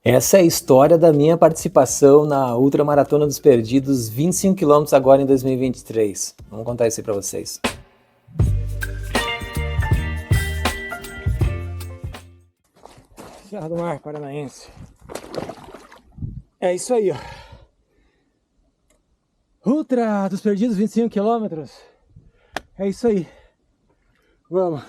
Essa é a história da minha participação na Ultramaratona dos Perdidos, 25 km agora em 2023. Vamos contar isso aí para vocês. Serra do Mar Paranaense. É isso aí, ó. Ultra dos Perdidos, 25 km. É isso aí. Vamos.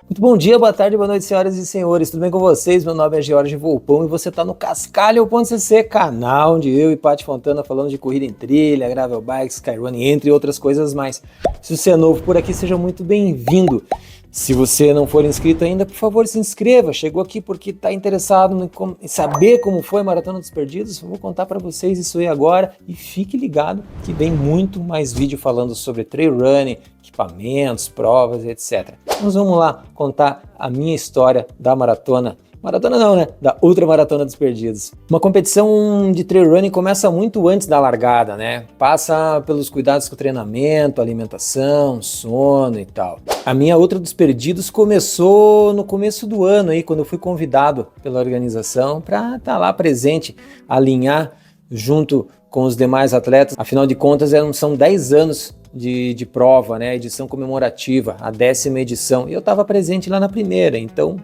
Muito bom dia, boa tarde, boa noite, senhoras e senhores. Tudo bem com vocês? Meu nome é George Volpão e você está no Cascalho.cc, canal onde eu e Paty Fontana falando de corrida em trilha, gravel bike, skyrunning, entre outras coisas mais. Se você é novo por aqui, seja muito bem-vindo. Se você não for inscrito ainda, por favor, se inscreva. Chegou aqui porque está interessado em saber como foi a Maratona dos Perdidos? Eu vou contar para vocês isso aí agora e fique ligado que vem muito mais vídeo falando sobre trail running, equipamentos, provas, etc. Nós vamos lá contar a minha história da maratona. Maratona não, né? Da Ultramaratona dos Perdidos. Uma competição de trail running começa muito antes da largada, né? Passa pelos cuidados com o treinamento, alimentação, sono e tal. A minha Ultra dos Perdidos começou no começo do ano, aí, quando eu fui convidado pela organização para estar lá presente, alinhar junto com os demais atletas. Afinal de contas, são 10 anos de prova, né? Edição comemorativa, a 10ª edição. E eu estava presente lá na primeira, então,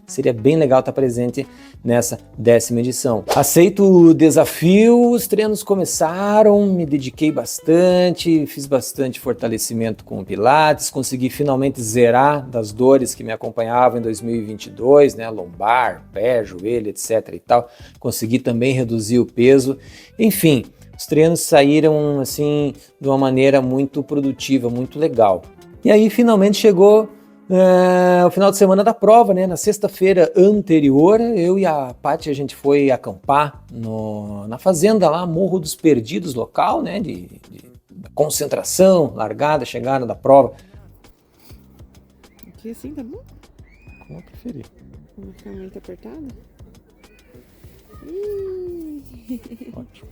seria bem legal estar presente nessa 10ª edição. Aceito o desafio, os treinos começaram, me dediquei bastante, fiz bastante fortalecimento com o Pilates, consegui finalmente zerar das dores que me acompanhavam em 2022, né? Lombar, pé, joelho, etc e tal. Consegui também reduzir o peso, enfim. Os treinos saíram assim de uma maneira muito produtiva, muito legal. E aí finalmente chegou o final de semana da prova, né? Na sexta-feira anterior, eu e a Paty, a gente foi acampar na fazenda lá, Morro dos Perdidos, local, né? De concentração, largada, chegada da prova. Aqui assim, tá bom? Como eu preferir. Não ficar muito apertado? Ótimo.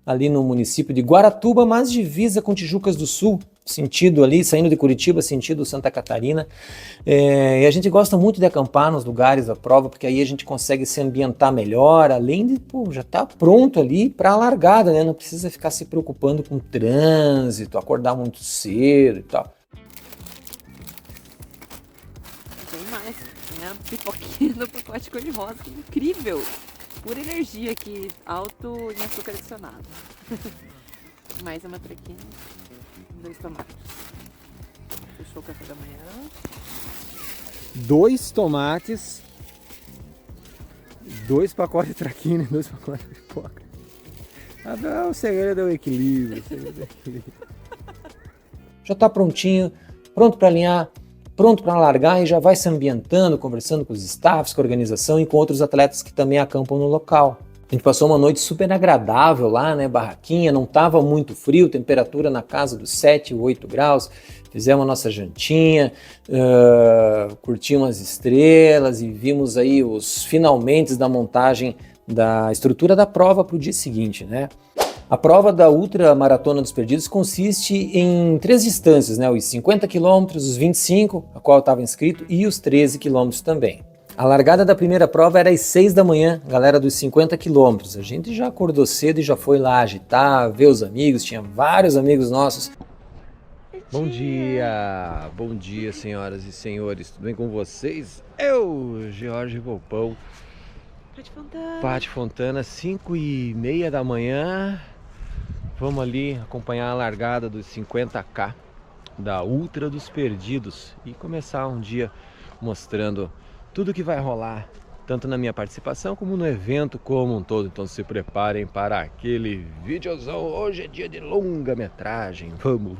Ali no município de Guaratuba, mas divisa com Tijucas do Sul, sentido ali, saindo de Curitiba, sentido Santa Catarina. E a gente gosta muito de acampar nos lugares da prova, porque aí a gente consegue se ambientar melhor, além de já estar pronto ali para a largada, né? Não precisa ficar se preocupando com trânsito, acordar muito cedo e tal. Tem mais, tem a pipoquinha do pacote cor-de-rosa, que incrível! Pura energia aqui, alto em açúcar adicionado. Mais uma trequinha, 2 tomates. Fechou o café da manhã. 2 tomates, 2 pacotes de traquina e 2 pacotes de pipoca. O segredo é o equilíbrio. Já está prontinho, pronto para alinhar, pronto para largar e já vai se ambientando, conversando com os staffs, com a organização e com outros atletas que também acampam no local. A gente passou uma noite super agradável lá, né? Barraquinha, não estava muito frio, temperatura na casa dos 7, 8 graus. Fizemos a nossa jantinha, curtimos as estrelas e vimos aí os finalmente da montagem da estrutura da prova para o dia seguinte, né? A prova da Ultramaratona dos Perdidos consiste em 3 distâncias, né? Os 50 km, os 25, a qual eu estava inscrito, e os 13 km também. A largada da primeira prova era às 6 da manhã, galera dos 50 km. A gente já acordou cedo e já foi lá agitar, ver os amigos, tinha vários amigos nossos. Bom dia, senhoras e senhores, tudo bem com vocês? Eu, George Volpão, Paty Fontana, 5h30 da manhã. Vamos ali acompanhar a largada dos 50K da Ultra dos Perdidos e começar um dia mostrando tudo que vai rolar, tanto na minha participação como no evento como um todo. Então se preparem para aquele videozão. Hoje é dia de longa-metragem. Vamos.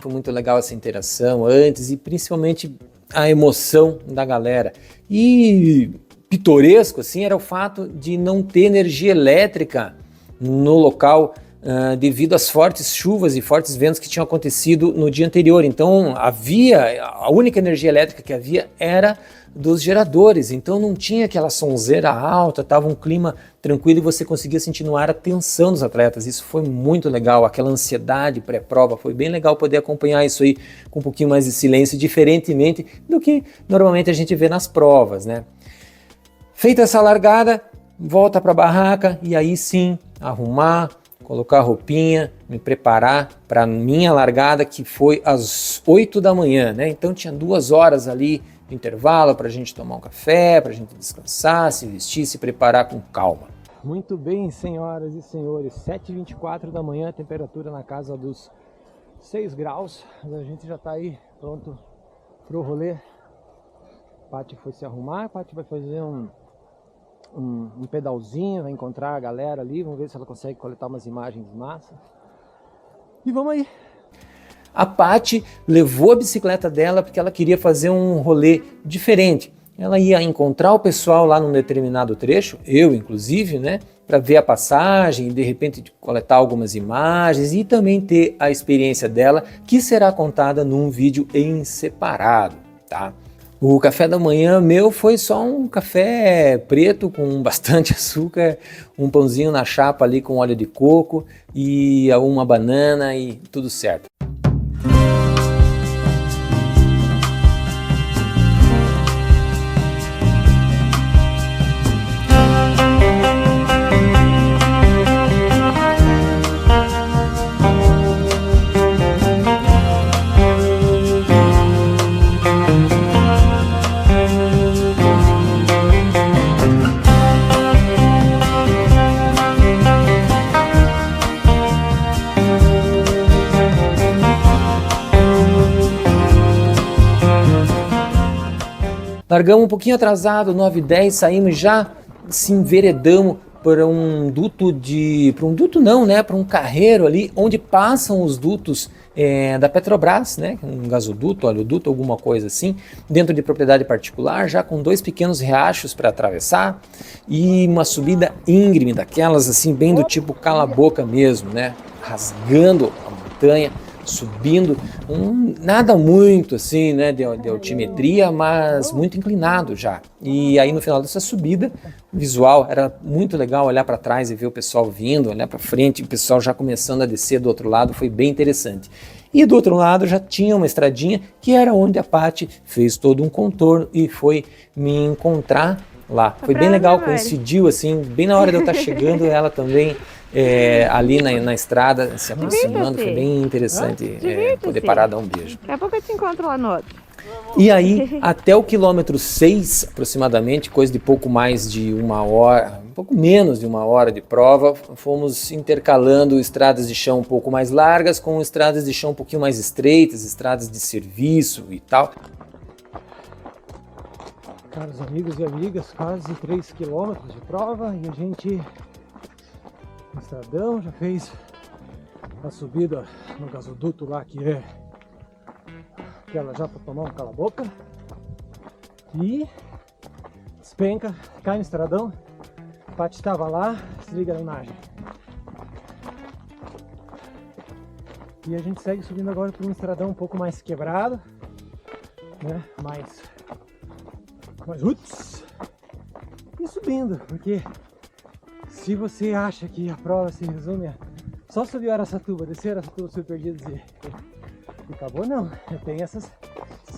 Foi muito legal essa interação antes e principalmente a emoção da galera. E pitoresco assim era o fato de não ter energia elétrica no local devido às fortes chuvas e fortes ventos que tinham acontecido no dia anterior. Então a única energia elétrica que havia era dos geradores, então não tinha aquela sonzeira alta, estava um clima tranquilo e você conseguia sentir no ar a tensão dos atletas. Isso foi muito legal, aquela ansiedade pré-prova, foi bem legal poder acompanhar isso aí com um pouquinho mais de silêncio, diferentemente do que normalmente a gente vê nas provas, né? Feita essa largada, volta para a barraca e aí sim arrumar, colocar a roupinha, me preparar para a minha largada, que foi às 8 da manhã, né? Então tinha 2 horas ali de intervalo para a gente tomar um café, para a gente descansar, se vestir, se preparar com calma. Muito bem, senhoras e senhores, 7h24 da manhã, temperatura na casa dos 6 graus, a gente já está aí pronto para o rolê. A Paty foi se arrumar, a Paty vai fazer um pedalzinho, vai encontrar a galera ali, vamos ver se ela consegue coletar umas imagens massa. E vamos aí! A Paty levou a bicicleta dela porque ela queria fazer um rolê diferente. Ela ia encontrar o pessoal lá num determinado trecho, eu inclusive, né, para ver a passagem e de repente coletar algumas imagens e também ter a experiência dela, que será contada num vídeo em separado, tá? O café da manhã meu foi só um café preto com bastante açúcar, um pãozinho na chapa ali com óleo de coco e uma banana e tudo certo. Largamos um pouquinho atrasado, 9h10, saímos já, se enveredamos para um duto para um carreiro ali, onde passam os dutos da Petrobras, né, um gasoduto, oleoduto, alguma coisa assim, dentro de propriedade particular, já com 2 pequenos riachos para atravessar e uma subida íngreme, daquelas assim, bem do tipo cala-boca mesmo, né, rasgando a montanha, subindo, nada muito assim, né, de altimetria, mas muito inclinado já. E aí no final dessa subida, o visual era muito legal, olhar para trás e ver o pessoal vindo, olhar para frente, o pessoal já começando a descer do outro lado, foi bem interessante. E do outro lado já tinha uma estradinha que era onde a Paty fez todo um contorno e foi me encontrar lá. Foi bem legal, coincidiu assim, bem na hora de eu estar chegando, ela também ali na estrada, se aproximando, foi bem interessante poder parar e dar um beijo. Daqui a pouco eu te encontro lá no outro. E aí, até o quilômetro 6, aproximadamente, coisa de pouco mais de 1 hora, um pouco menos de 1 hora de prova, fomos intercalando estradas de chão um pouco mais largas com estradas de chão um pouquinho mais estreitas, estradas de serviço e tal. Caros amigos e amigas, quase 3 quilômetros de prova e a gente no estradão já fez a subida no gasoduto lá, que é aquela já para tomar um cala-boca, e despenca, cai no estradão. A Paty estava lá, se liga na imagem. E a gente segue subindo agora por um estradão um pouco mais quebrado, né, mais roots, e subindo, porque se você acha que a prova se resume a só subir Araçatuba, descer Araçatuba, subir Perdidos e acabou, não. Tem esses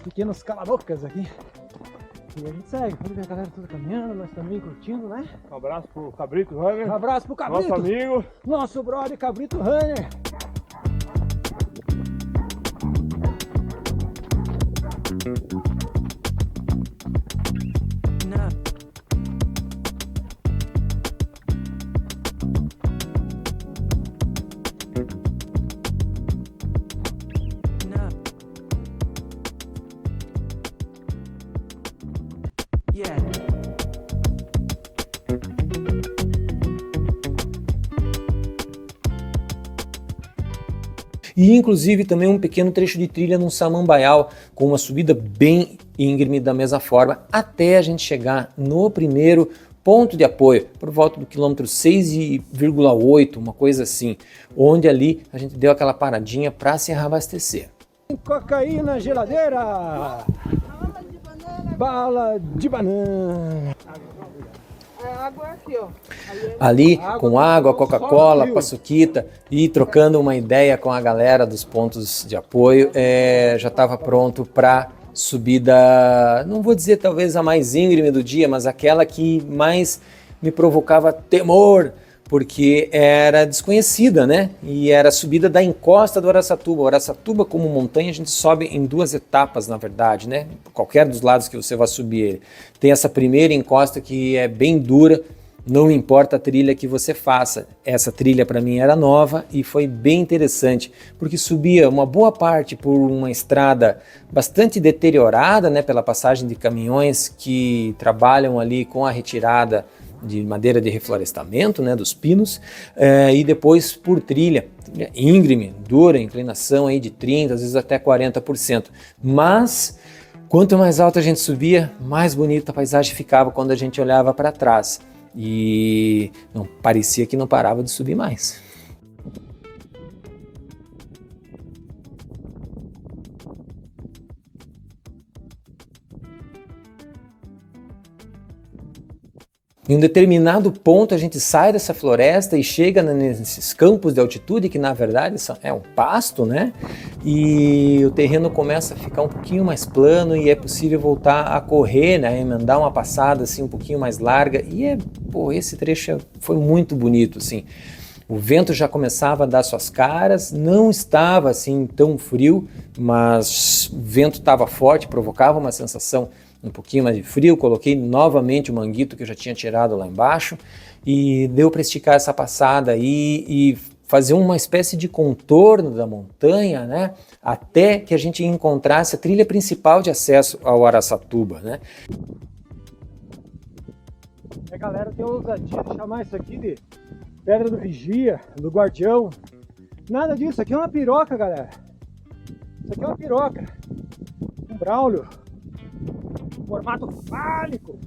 pequenos calabocas aqui. E a gente segue, vamos ver a galera toda caminhando, nós também curtindo, né? Um abraço pro Cabrito Runner. Um abraço pro Cabrito, nosso amigo. Nosso brother Cabrito Runner. e inclusive também um pequeno trecho de trilha num samambaial, com uma subida bem íngreme da mesma forma, até a gente chegar no primeiro ponto de apoio, por volta do quilômetro 6,8, uma coisa assim, onde ali a gente deu aquela paradinha para se reabastecer. Cocaína, geladeira! Bala de banana! Água aqui, ó. Ali com água, Coca-Cola, paçoquita e trocando uma ideia com a galera dos pontos de apoio, já estava pronto para subida, não vou dizer talvez a mais íngreme do dia, mas aquela que mais me provocava temor, porque era desconhecida, né? E era a subida da encosta do Araçatuba. O Araçatuba, como montanha, a gente sobe em duas etapas, na verdade, né? Qualquer dos lados que você vai subir ele. Tem essa primeira encosta que é bem dura, não importa a trilha que você faça. Essa trilha para mim era nova e foi bem interessante, porque subia uma boa parte por uma estrada bastante deteriorada, né? Pela passagem de caminhões que trabalham ali com a retirada de madeira de reflorestamento, né, dos pinos, e depois por trilha íngreme, dura, inclinação aí de 30%, às vezes até 40%. Mas quanto mais alto a gente subia, mais bonita a paisagem ficava quando a gente olhava para trás. E não parecia que não parava de subir mais. Em um determinado ponto a gente sai dessa floresta e chega nesses campos de altitude que na verdade é um pasto, né? E o terreno começa a ficar um pouquinho mais plano e é possível voltar a correr, né? Emendar uma passada assim um pouquinho mais larga e esse trecho foi muito bonito, assim. O vento já começava a dar suas caras, não estava assim tão frio, mas o vento estava forte, provocava uma sensação um pouquinho mais de frio. Coloquei novamente o manguito que eu já tinha tirado lá embaixo e deu para esticar essa passada aí e fazer uma espécie de contorno da montanha, né, até que a gente encontrasse a trilha principal de acesso ao Araçatuba, né. A galera tem ousadia de chamar isso aqui de Pedra do Vigia, do Guardião. Nada disso, isso aqui é uma piroca, galera. Isso aqui é uma piroca. Um Braulio. Formato fálico.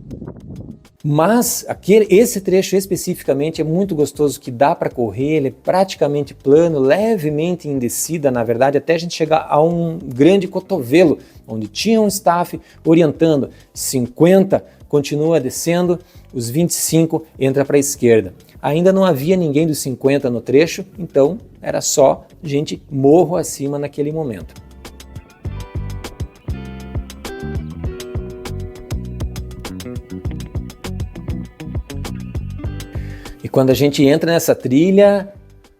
Mas esse trecho especificamente é muito gostoso, que dá para correr, ele é praticamente plano, levemente em descida, na verdade, até a gente chegar a um grande cotovelo, onde tinha um staff orientando 50, continua descendo, os 25 entra para a esquerda. Ainda não havia ninguém dos 50 no trecho, então era só gente morro acima naquele momento. E quando a gente entra nessa trilha,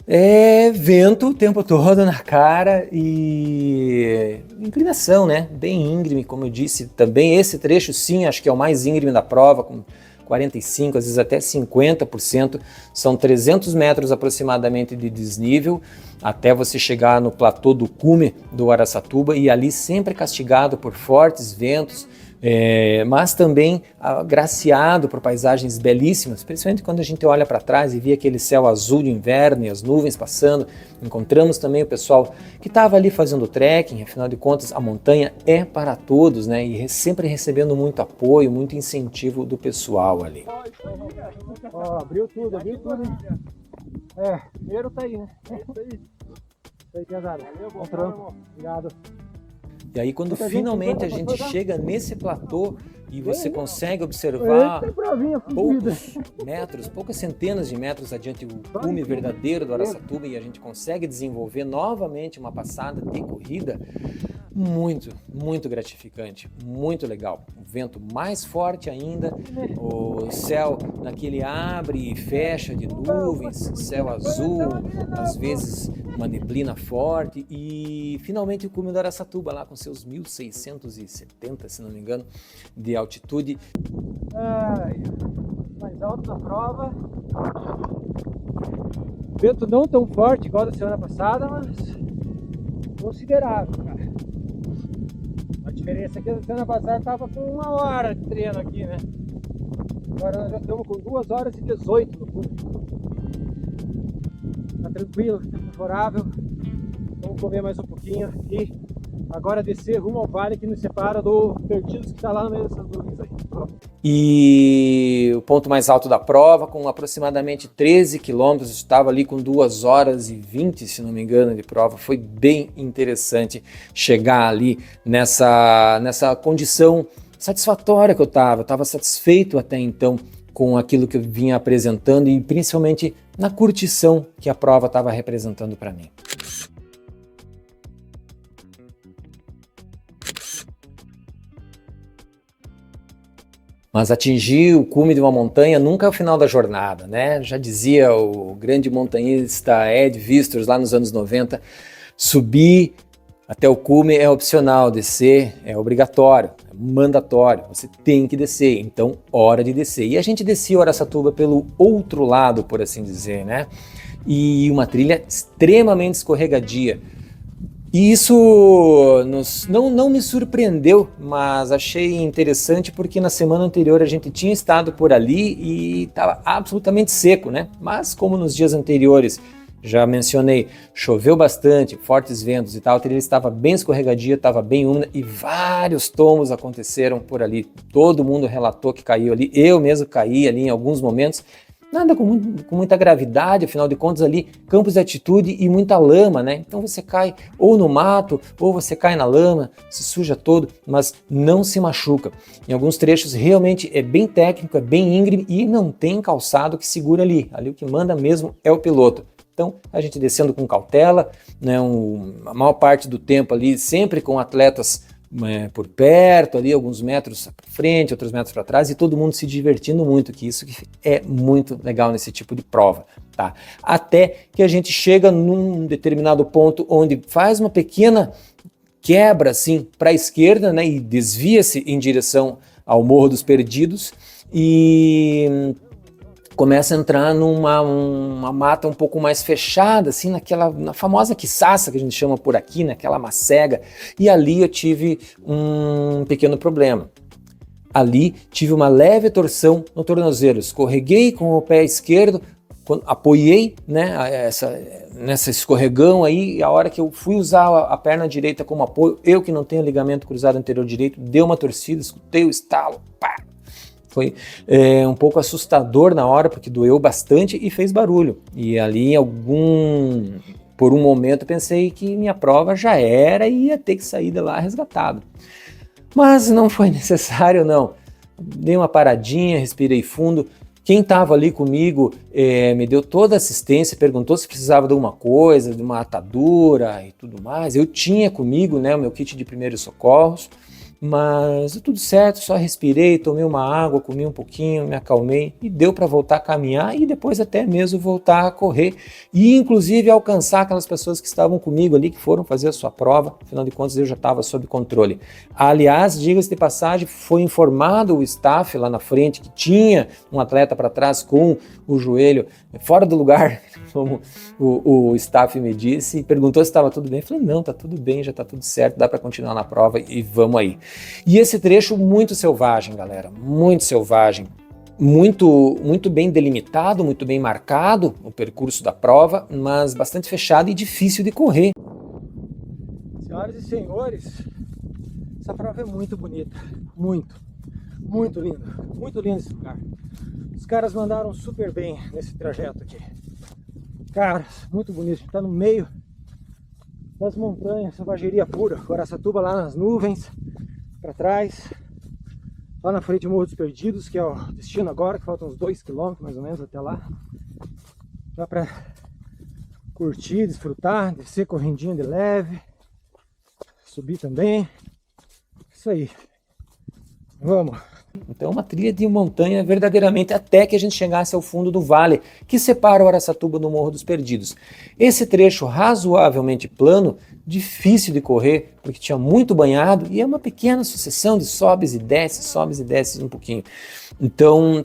é vento o tempo todo na cara e inclinação, né? Bem íngreme, como eu disse. Também esse trecho, sim, acho que é o mais íngreme da prova, com 45%, às vezes até 50%. São 300 metros aproximadamente de desnível até você chegar no platô do cume do Araçatuba e ali sempre castigado por fortes ventos, mas também agraciado por paisagens belíssimas, principalmente quando a gente olha para trás e vê aquele céu azul de inverno e as nuvens passando. Encontramos também o pessoal que estava ali fazendo trekking, afinal de contas a montanha é para todos, né? E sempre recebendo muito apoio, muito incentivo do pessoal ali. Ó, abriu tudo, hein? Primeiro tá aí, né? Isso aí, pesada. Bom trampo. Obrigado. E aí quando finalmente a gente chega nesse platô e você consegue observar poucos metros, poucas centenas de metros adiante o cume verdadeiro do Araçatuba e a gente consegue desenvolver novamente uma passada de corrida, muito, muito gratificante, muito legal. O vento mais forte ainda, o céu naquele abre e fecha de nuvens, céu azul, às vezes uma neblina forte e finalmente o cume do Araçatuba lá com seus 1.670, se não me engano, de altitude. Mais alto na prova. Vento não tão forte igual da semana passada, mas considerável, cara. A diferença aqui da semana passada estava com 1 hora de treino aqui, né? Agora nós já estamos com 2 horas e 18 no cume. Tá tranquilo, tá favorável. Então Vamos comer mais um pouquinho e agora descer rumo ao vale que nos separa do Perdidos, que está lá no meio dessas nuvens aí. E o ponto mais alto da prova, com aproximadamente 13 quilômetros, estava ali com 2 horas e 20, se não me engano, de prova. Foi bem interessante chegar ali nessa condição satisfatória que eu estava satisfeito até então com aquilo que eu vinha apresentando e principalmente na curtição que a prova estava representando para mim. Mas atingir o cume de uma montanha nunca é o final da jornada, né? Já dizia o grande montanhista Ed Vistos lá nos anos 90, subir até o cume é opcional, descer é obrigatório, é mandatório, você tem que descer, então hora de descer. E a gente descia o Araçatuba pelo outro lado, por assim dizer, né? E uma trilha extremamente escorregadia. E isso não me surpreendeu, mas achei interessante porque na semana anterior a gente tinha estado por ali e estava absolutamente seco, né? Mas como nos dias anteriores, já mencionei, choveu bastante, fortes ventos e tal, a trilha estava bem escorregadia, estava bem úmida e vários tombos aconteceram por ali. Todo mundo relatou que caiu ali, eu mesmo caí ali em alguns momentos. Nada com muita gravidade, afinal de contas ali, campos de altitude e muita lama, né? Então você cai ou no mato, ou você cai na lama, se suja todo, mas não se machuca. Em alguns trechos realmente é bem técnico, é bem íngreme e não tem calçado que segura ali. Ali o que manda mesmo é o piloto. Então a gente descendo com cautela, né? A maior parte do tempo ali sempre com atletas por perto, ali alguns metros para frente, outros metros para trás e todo mundo se divertindo muito, que isso é muito legal nesse tipo de prova, tá? Até que a gente chega num determinado ponto onde faz uma pequena quebra assim para a esquerda, né, e desvia-se em direção ao Morro dos Perdidos e começa a entrar uma mata um pouco mais fechada, assim, na famosa quiçaça que a gente chama por aqui, naquela macega, e ali eu tive um pequeno problema. Ali tive uma leve torção no tornozelo, escorreguei com o pé esquerdo, apoiei, né, nessa escorregão aí, e a hora que eu fui usar a perna direita como apoio, eu que não tenho ligamento cruzado anterior direito, deu uma torcida, escutei o estalo, pá! Foi um pouco assustador na hora, porque doeu bastante e fez barulho. E ali por um momento pensei que minha prova já era e ia ter que sair de lá resgatado. Mas não foi necessário não. Dei uma paradinha, respirei fundo. Quem estava ali comigo me deu toda a assistência, perguntou se precisava de alguma coisa, de uma atadura e tudo mais. Eu tinha comigo, né, o meu kit de primeiros socorros. Mas tudo certo, só respirei, tomei uma água, comi um pouquinho, me acalmei e deu para voltar a caminhar e depois até mesmo voltar a correr e inclusive alcançar aquelas pessoas que estavam comigo ali, que foram fazer a sua prova, afinal de contas eu já estava sob controle. Aliás, diga-se de passagem, foi informado o staff lá na frente que tinha um atleta para trás com o joelho fora do lugar, como o staff me disse, e perguntou se estava tudo bem. Eu falei, não, tá tudo bem, já tá tudo certo, dá para continuar na prova e vamos aí. E esse trecho muito selvagem, galera, muito selvagem, muito bem delimitado, muito bem marcado o percurso da prova, mas bastante fechado e difícil de correr. Senhoras e senhores, essa prova é muito bonita, muito lindo esse lugar. Os caras mandaram super bem nesse trajeto aqui. Cara, muito bonito, a gente tá no meio das montanhas, selvageria pura, Araçatuba lá nas nuvens, para trás, lá na frente do Morro dos Perdidos, que é o destino agora, que faltam uns 2 km mais ou menos até lá. Dá para curtir, desfrutar, descer correndinho de leve, subir também, isso aí, vamos! Então uma trilha de montanha verdadeiramente até que a gente chegasse ao fundo do vale que separa o Araçatuba do Morro dos Perdidos. Esse trecho razoavelmente plano, difícil de correr, porque tinha muito banhado e é uma pequena sucessão de sobes e desces um pouquinho. Então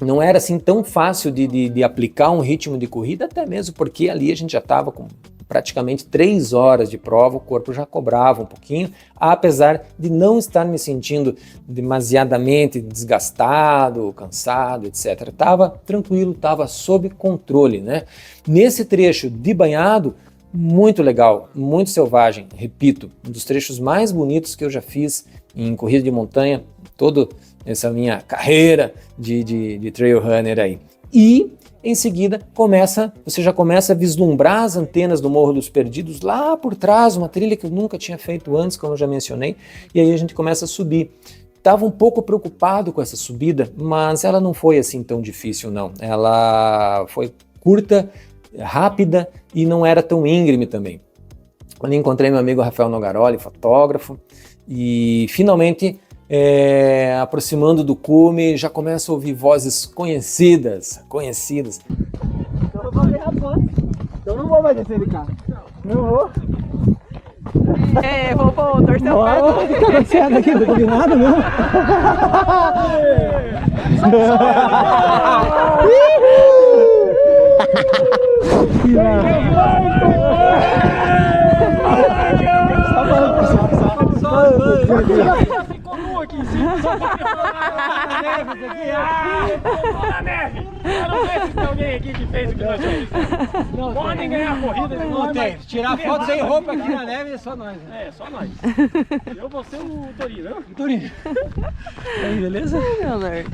não era assim tão fácil de aplicar um ritmo de corrida, até mesmo porque ali a gente já estava com praticamente 3 horas de prova, o corpo já cobrava um pouquinho, apesar de não estar me sentindo demasiadamente desgastado, cansado, etc. Estava tranquilo, estava sob controle, né? Nesse trecho de banhado, muito legal, muito selvagem, repito, um dos trechos mais bonitos que eu já fiz em corrida de montanha, toda essa minha carreira de trail runner aí. E em seguida você já começa a vislumbrar as antenas do Morro dos Perdidos lá por trás, uma trilha que eu nunca tinha feito antes, como eu já mencionei, e aí a gente começa a subir. Estava um pouco preocupado com essa subida, mas ela não foi assim tão difícil não, ela foi curta, rápida e não era tão íngreme também. Quando encontrei meu amigo Rafael Nogaroli, fotógrafo, e finalmente aproximando do cume, já começo a ouvir vozes conhecidas. Eu não vou mais descer de carro. Não vou. Vou torcer o pé. O que tá acontecendo aqui? Não comi nada, não. Ficou nu aqui em cima, só porque na neve. Eu não sei se tem alguém aqui que fez o que nós fizemos. Podem ganhar a corrida. Não tem. Tirar foto sem roupa aqui na neve é só nós. Né? É, só nós. Eu vou ser o Torinho, né? Torinho. Aí, beleza? Leonardo.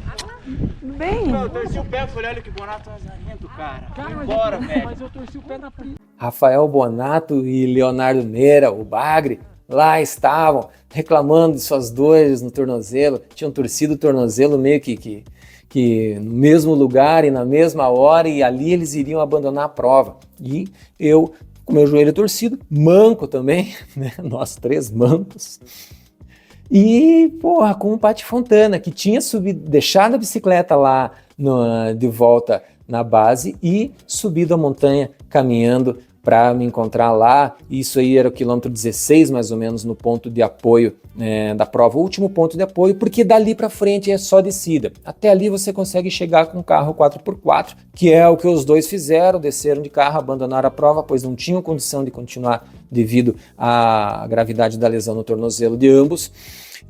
Bem. Eu torci o pé e falei, olha que Bonato azarento, cara. Cara, Bora, velho. mas eu torci o pé na frente. Rafael Bonato e Leonardo Meira, o Bagre, lá estavam reclamando de suas dores no tornozelo, tinham torcido o tornozelo meio que no mesmo lugar e na mesma hora, e ali eles iriam abandonar a prova. E eu, com meu joelho torcido, manco também, né? Nós três mancos. E, porra, com o Pati Fontana, que tinha deixado a bicicleta lá de volta na base e subido a montanha caminhando para me encontrar lá. Isso aí era o quilômetro 16, mais ou menos, no ponto de apoio da prova, o último ponto de apoio, porque dali para frente é só descida. Até ali você consegue chegar com um carro 4x4, que é o que os dois fizeram, desceram de carro, abandonaram a prova, pois não tinham condição de continuar devido à gravidade da lesão no tornozelo de ambos,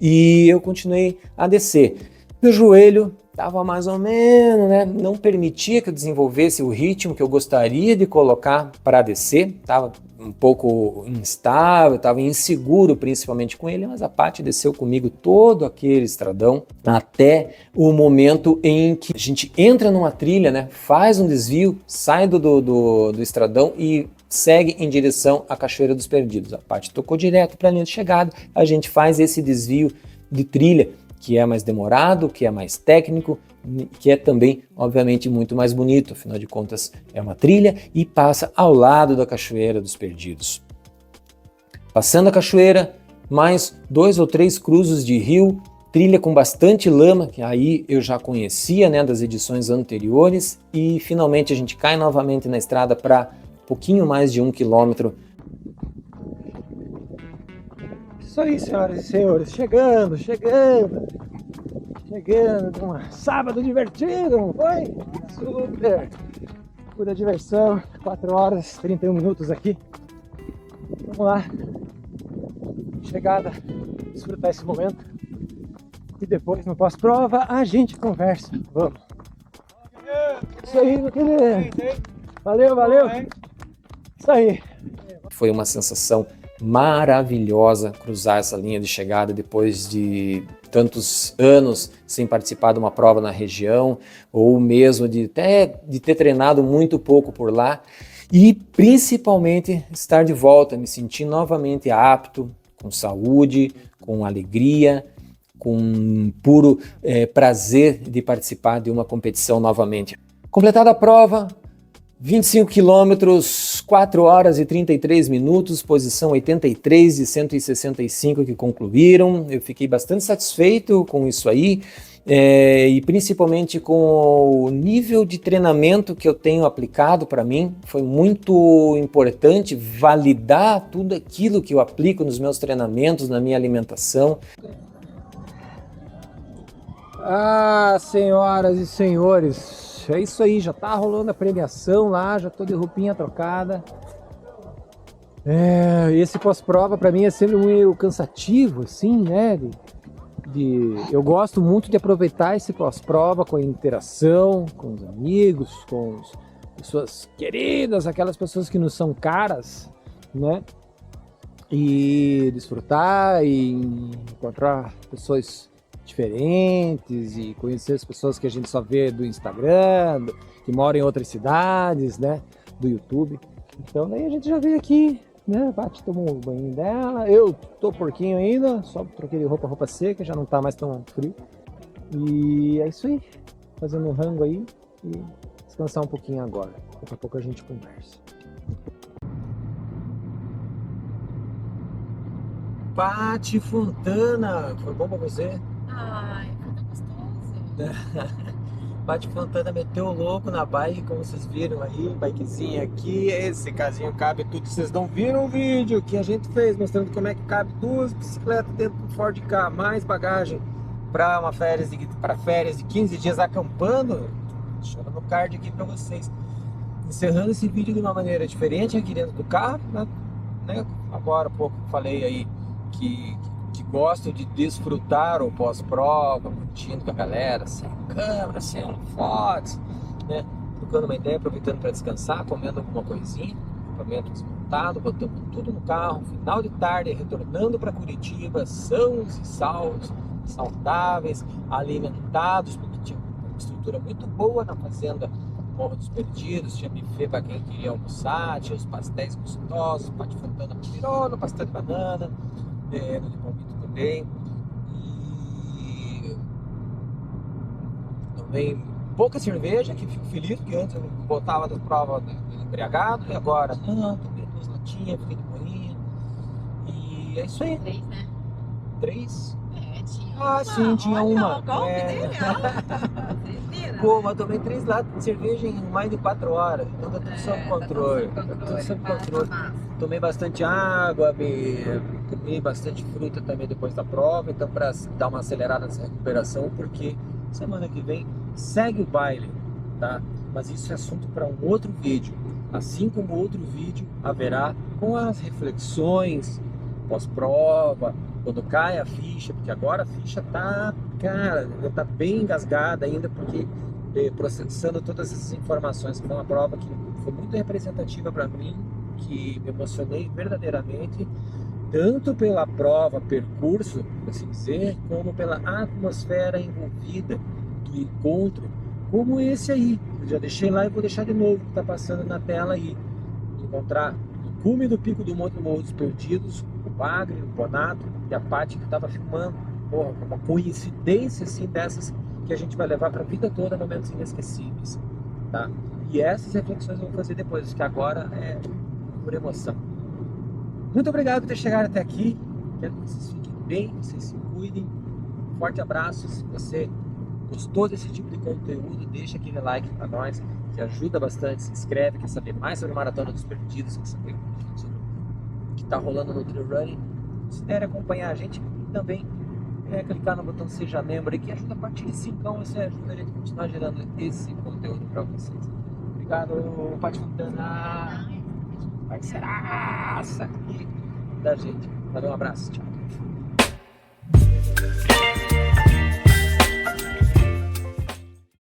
e eu continuei a descer. Meu joelho estava mais ou menos, né? Não permitia que eu desenvolvesse o ritmo que eu gostaria de colocar para descer, estava um pouco instável, estava inseguro principalmente com ele, mas a Paty desceu comigo todo aquele estradão até o momento em que a gente entra numa trilha, né? Faz um desvio, sai do estradão e segue em direção à Cachoeira dos Perdidos. A Paty tocou direto para a linha de chegada, a gente faz esse desvio de trilha, que é mais demorado, que é mais técnico, que é também, obviamente, muito mais bonito. Afinal de contas, é uma trilha e passa ao lado da Cachoeira dos Perdidos. Passando a cachoeira, mais 2 ou 3 cruzes de rio, trilha com bastante lama, que aí eu já conhecia, né, das edições anteriores, e finalmente a gente cai novamente na estrada para pouquinho mais de 1 quilômetro. Isso aí, senhoras e senhores, chegando de um sábado divertido, não foi? Super! Pura diversão, 4 horas, 31 minutos aqui. Vamos lá, chegada, desfrutar esse momento e depois no pós-prova a gente conversa, vamos! Isso aí, meu querido! Valeu! Isso aí! Foi uma sensação maravilhosa cruzar essa linha de chegada depois de tantos anos sem participar de uma prova na região, ou mesmo de ter treinado muito pouco por lá, e principalmente estar de volta, me sentir novamente apto, com saúde, com alegria, com puro prazer de participar de uma competição novamente. Completada a prova, 25 quilômetros, 4 horas e 33 minutos, posição 83 de 165 que concluíram. Eu fiquei bastante satisfeito com isso aí, e principalmente com o nível de treinamento que eu tenho aplicado para mim. Foi muito importante validar tudo aquilo que eu aplico nos meus treinamentos, na minha alimentação. Ah, senhoras e senhores, é isso aí, já tá rolando a premiação lá, já tô de roupinha trocada. Esse pós-prova para mim é sempre meio cansativo, assim, né? Eu gosto muito de aproveitar esse pós-prova com a interação, com os amigos, com as pessoas queridas, aquelas pessoas que nos são caras. né? E desfrutar e encontrar pessoas diferentes e conhecer as pessoas que a gente só vê do Instagram, que moram em outras cidades, né? Do YouTube. Então daí a gente já veio aqui, né? A Paty tomou o banho dela. Eu tô porquinho ainda, só troquei de roupa seca, já não tá mais tão frio. E é isso aí. Fazendo um rango aí e descansar um pouquinho agora. Daqui a pouco a gente conversa. Paty Fontana, foi bom pra você? Ai, foi tão gostoso. Paty Fontana meteu o louco na bike, como vocês viram aí, bikezinha aqui, esse casinho cabe tudo. Vocês não viram o vídeo que a gente fez mostrando como é que cabe 2 bicicletas dentro do Ford Ka, mais bagagem para férias de 15 dias acampando. Deixando no card aqui para vocês. Encerrando esse vídeo de uma maneira diferente aqui dentro do carro, né? Agora há pouco falei aí que gosto de desfrutar o pós-prova, curtindo com a galera, sem câmera, sem fotos, né? Trocando uma ideia, aproveitando para descansar, comendo alguma coisinha, equipamento desmontado, botando tudo no carro, final de tarde, retornando para Curitiba, sãos e salvos, saudáveis, alimentados, porque tinha uma estrutura muito boa na fazenda Morro dos Perdidos, tinha buffet para quem queria almoçar, tinha os pastéis gostosos, Paty Fontana pirona, pastel de banana, no de palmito também, e também pouca cerveja, que fico feliz, porque antes eu botava das provas embriagado, e agora não, tomei 2 latinhas, fiquei de boinha, e é isso aí. 3, né? 3? Tinha Ah, sim, tinha Olha, uma. o golpe dele, ó. Vocês viram? Pô, mas tomei 3 latas de cerveja em mais de 4 horas. Então tá tudo sob controle. Tá Tudo sob tá controle. massa. Tomei bastante água, comi bastante fruta também depois da prova. Então, pra dar uma acelerada nessa recuperação, porque semana que vem segue o baile, tá? Mas isso é assunto para um outro vídeo. Assim como outro vídeo haverá com as reflexões pós-prova, quando cai a ficha, porque agora a ficha tá, cara, tá bem engasgada ainda, porque processando todas essas informações. Foi uma prova que foi muito representativa para mim, que me emocionei verdadeiramente, tanto pela prova, percurso, por assim dizer, como pela atmosfera envolvida do encontro, como esse aí. Eu já deixei lá e vou deixar de novo, que tá passando na tela aí. Encontrar no cume do Pico do Monte Morro dos Perdidos, o Bagre, o Bonato e a Paty que estava filmando. Porra, uma coincidência assim dessas que a gente vai levar para a vida toda, momentos inesquecíveis, tá? E essas reflexões eu vou fazer depois, que agora é por emoção. Muito obrigado por ter chegado até aqui. Quero que vocês fiquem bem, que vocês se cuidem. Um forte abraço. Se você gostou desse tipo de conteúdo, deixa aquele like para nós, que ajuda bastante. Se inscreve, quer saber mais sobre a Maratona dos Perdidos, quer saber sobre o que está rolando no Trail Running. Considere acompanhar a gente e também clicar no botão Seja Membro, que ajuda a partir de 5, você ajuda a gente a continuar gerando esse conteúdo para vocês. Obrigado, Paty Fontana, parceiraça aqui da gente. Valeu, um abraço, tchau.